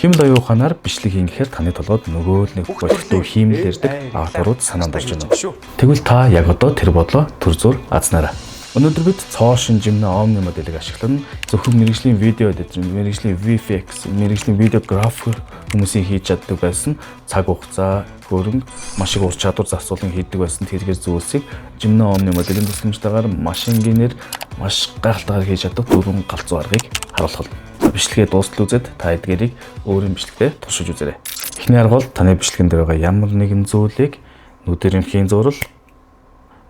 Тийм л оюуханаар бичлэг хийн гэхээр таны толгойд нөгөө л нэг бодиттой хиймэл ирдэг авторууд санаанд орж байна. Тэгвэл та яг одоо тэр бодлоо төр зур азнаарай. Өнөөдөр бид цоошин жимнэ Omni моделийг ашиглан зөвхөн мэргэжлийн видео эдитер, мэргэжлийн VFX, мэргэжлийн видеографер хүмүүсийн хийж чаддаг байсан цаг хугацаа, хөрөнгө, маш их ур чадвар зарцуулан хийдэг байсан тэргээр зүйлсийг жимнэ Omni моделийн тусламжтайгаар машин генээр маш гайхалтайгаар хийж чаддаг дөрвөн галзуу аргыг харуулах. Бичлэгээ дуустал үзээд та эдгээрийг өөрийн бичлэгтээ туршиж үзээрэй. Эхний арга бол таны бичлэгэн дээр байгаа ямар нэгэн зүйлийг нүдээр эмхийн зураг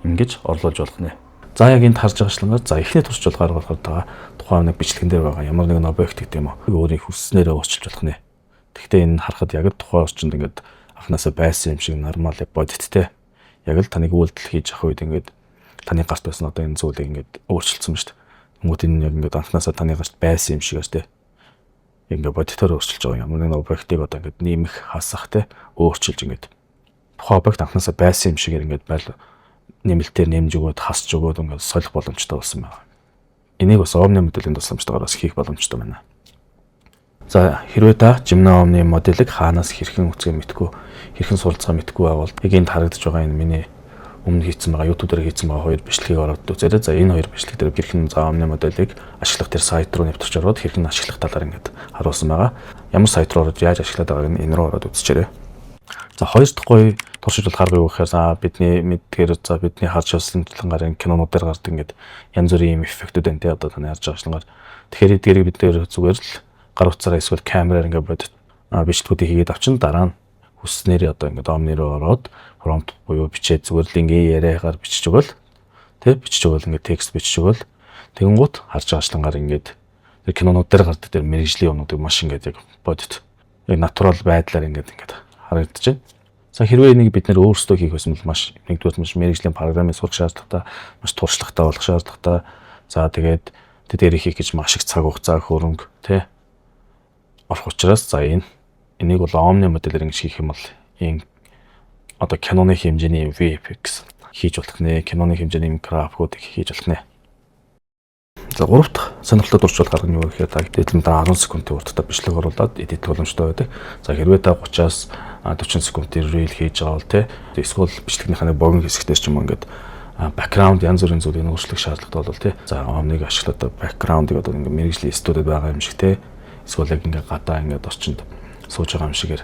ингэж орлуулж болох нэ. За яг энд харж байгаа шлангаар за эхний туршиж байгаа арга болохоор тухайн нэг бичлэгэн дээр байгаа ямар нэгэн объект гэдэг юм уу өөрийн хүснээрээ өөрчилж болох нэ. Тэгэхдээ энэ харахад яг тухайн орчинд ингээд анханасаа байсан юм шиг нормал бодиттэй. Яг л таныг үйлдэл хийж авах үед ингээд таны гарт байсан одоо энэ зүйлийг ингээд өөрчилсөн шүү дээ. Тэнгүүд энэ яг ингээд анханасаа таны гарт байсан юм шиг байна те. Ингээд бодитоор өөрчилж байгаа ямар нэгэн объектыг одоо ингээд нэмэх, хасах те өөрчилж ингээд тухайн объект анханасаа байсан юм шигээр ингээд байл нэмэлтээр нэмж өгөөд хасч өгөөд ингээд солих боломжтой болсон байна. Энийг бас Omni моделийн тусламжтайгаар бас хийх боломжтой байна. За хэрвээ та жимнэ Omni моделийг хаанаас хэрхэн үзэх мэдгүй, хэрхэн суралцах мэдгүй байвал яг энд харагдаж байгаа энэ миний өмнө хийсэн байгаа YouTube дээр хийсэн байгаа хоёр бичлэгийг ороод үзээрэй. За энэ хоёр бичлэг дээр хэрхэн Omni моделийг ашиглах тэр сайт руу нэвтэрч ороод хэрхэн ашиглах талаар ингээд харуулсан байгаа. Ямар сайт руу ороод яаж ашиглаад байгааг нь энэ рүү ороод үзчихээрэй. За хоёр дахь гоё туршиж болох арга юу гэхээр бидний мэдгээр за бидний харж байсан гарын кинонуудаар гардаг ингээд янз бүрийн юм эффектүүд байна те одоо таны харж байгаа шлангаар. Тэгэхээр эдгээрийг бид нэр зүгээр л гар утсаараа эсвэл камераар ингээд бодит бичлэгүүдийг хийгээд авчин дараа нь хүснээрээ одоо ингээд Omni руу ороод prompt буюу бичээд зүгээр л ингээд яриагаар бичиж өгөөл те бичиж өгөөл ингээд текст бичиж өгөөл тэгэнгუთ харж байгаа шлангаар ингээд тэр кинонуудаар гардаг тэр мэргэжлийн юмнуудыг маш ингээд яг бодит яг натурал байдлаар ингээд харагдаж байна. За хэрвээ энийг бид нэр өөрсдөө хийх байсан бол маш нэгдүгээр маш мэргэжлийн програмыг сурах шаардлагатай, маш туршлагатай болох шаардлагатай. За тэгээд тэр хийх гэж маш их цаг хугацаа, хөрөнгө тий орох учраас за энийг бол Omni моделээр ингэж хийх юм бол энэ одоо киноны хэмжээний VFX хийж болох нэ, киноны хэмжээний графикуудыг хийж болох нэ. За гурав дахь сонирхолтой дурчвал гарга нь юу гэхээр та дээдлэн 10 секундын урттай бичлэг оруулаад эдит боломжтой байдаг. За хэрвээ та 30-аас 40 секундын reel хийж байгаа бол те эсвэл бичлэгнийхээ богино хэсэгтэр ч юм ингээд background янз бүрийн зүйлийг өөрчлөх шаардлагатай бол те за Omni-г ашиглаад background-ыг одоо ингээд мэргэжлийн студид байгаа юм шиг те эсвэл яг ингээд гадаа ингээд орчинд сууж байгаа юм шигээр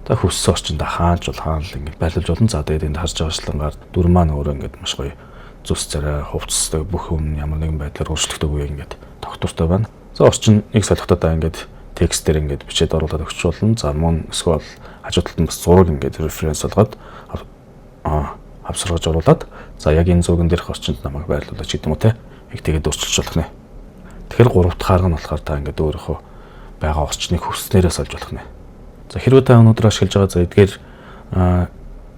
та хүссэн орчинд хаанч бол хаана л ингээд байлуулж болно. За тэгээд энд харж байгаа шлангаар дүр маань өөрөө ингээд маш гоё зүс царай хувцастай бүх юм ямар нэгэн байдлаар өөрчлөгдөг үе ингээд тогтвортой байна. За орчин нэг солихтодаа ингээд текстээр ингээд бичээд оруулаад өгч болно. За мөн эсвэл хажуу талд нь бас зураг ингээд референс болгоод авсаргаж оруулаад за яг энэ зурган дээрх орчинд намайг байрлуулж гэдэг юм уу те. Яг тэгээд өөрчилж болох нэ. Тэгэхээр гурав дахь арга нь болохоор та ингээд өөрийнхөө байгаа орчныг хүснээрээ сольж болох нэ. За хэрвээ та өнөөдөр ашиглаж байгаа за эдгээр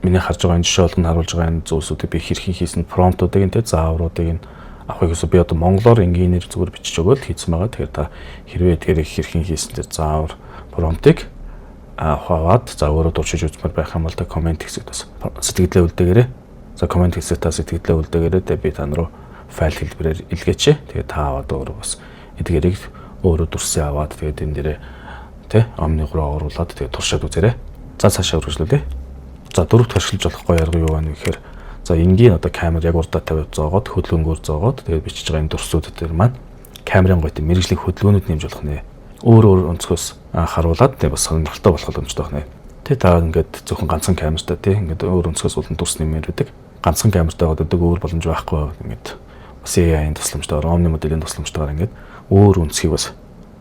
миний харж байгаа энэ жишээ болгонд харуулж байгаа энэ зүйлсүүдийг би хэрхэн хийсэн промптуудыг энэ заавруудыг энэ авахыг би одоо монголоор энгийнээр зүгээр бичиж өгөөл хийсэн байгаа. Тэгэхээр та хэрвээ эдгээрийг хэрхэн хийсэн тэр заавар промптыг аваад за өөрөө дурчиж үзмээр байх юм бол та комент хэсэгт бас сэтгэлдээ үлдээгээрэй. За комент хэсэгт та сэтгэлдээ үлдээгээрэй. Тэгээ би та наруу файл хэлбэрээр илгээч. Тэгээ та аваад өөрөө бас эдгээрийг өөрөө дурсан аваад тэгээд энэ дээрээ тэ Omni руу оруулаад тэгээд туршаад үзээрэй. За цаашаа үргэлжлүүлье. За дөрөвт харшилж болох гоё арга юу байна вэ гэхээр за энгийн одоо камер яг урдаа тавиад зоогоод хөдөлгөөнгөөр зоогоод тэгээд бичиж байгаа энэ дурсууд дээр маань камерын гоё тийм мэргэжлийн хөдөлгөөнүүд нэмж болох нэ. Өөр өнцгөөс харуулад тэгээд бас сонирхолтой болох боломжтой байна. Тэгээд та ингээд зөвхөн ганцхан камертай тийм ингээд өөр өнцгөөс болон дурс нэмэр байдаг. Ганцхан камертай гадаг өөр боломж байхгүй ингээд бас AI-ийн тусламжтайгаар Omni моделийн тусламжтайгаар ингээд өөр өнцгийг бас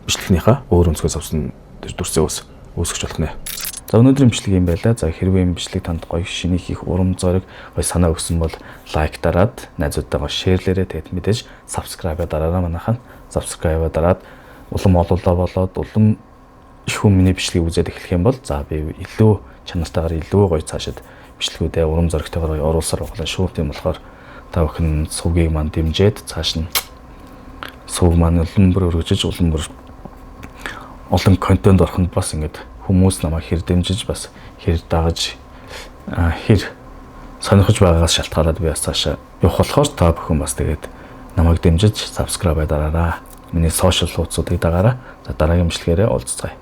бичлэгнийхаа өөр өнцгөөс авсан тэр дурсыг бас үүсгэж болох нэ. За өнөөдрийн бичлэг юм байлаа. За хэрвээ энэ бичлэг танд гоё шинийх их урам зориг гоё санаа өгсөн бол лайк дараад найзуудтайгаа шеэрлээрэй. Тэгэд мэдээж subscribe дараарай манайхан. Subscribe дараад улам олоолаа болоод улам их хүн миний бичлэгийг үзээд эхлэх юм бол за би илүү чанартайгаар илүү гоё цаашид бичлэгүүдээ урам зоригтойгоор оруулсаар байгаа шүү. Тийм болохоор та бүхэн сувгийг маань дэмжиж цааш нь сув маань улам бүр өргөжж улам бүр олон контент ороход бас ингэж хүмүүс намайг хэр дэмжиж бас хэр дагаж хэр сонирхож байгаагаас шалтгаалаад би бас цаашаа явах болохоор та бүхэн бас тэгээд намайг дэмжиж subscribe дараарай. Миний сошиал хуудасуудыг дагаарай. За дараагийн бичлэгээрээ уулзцгаая.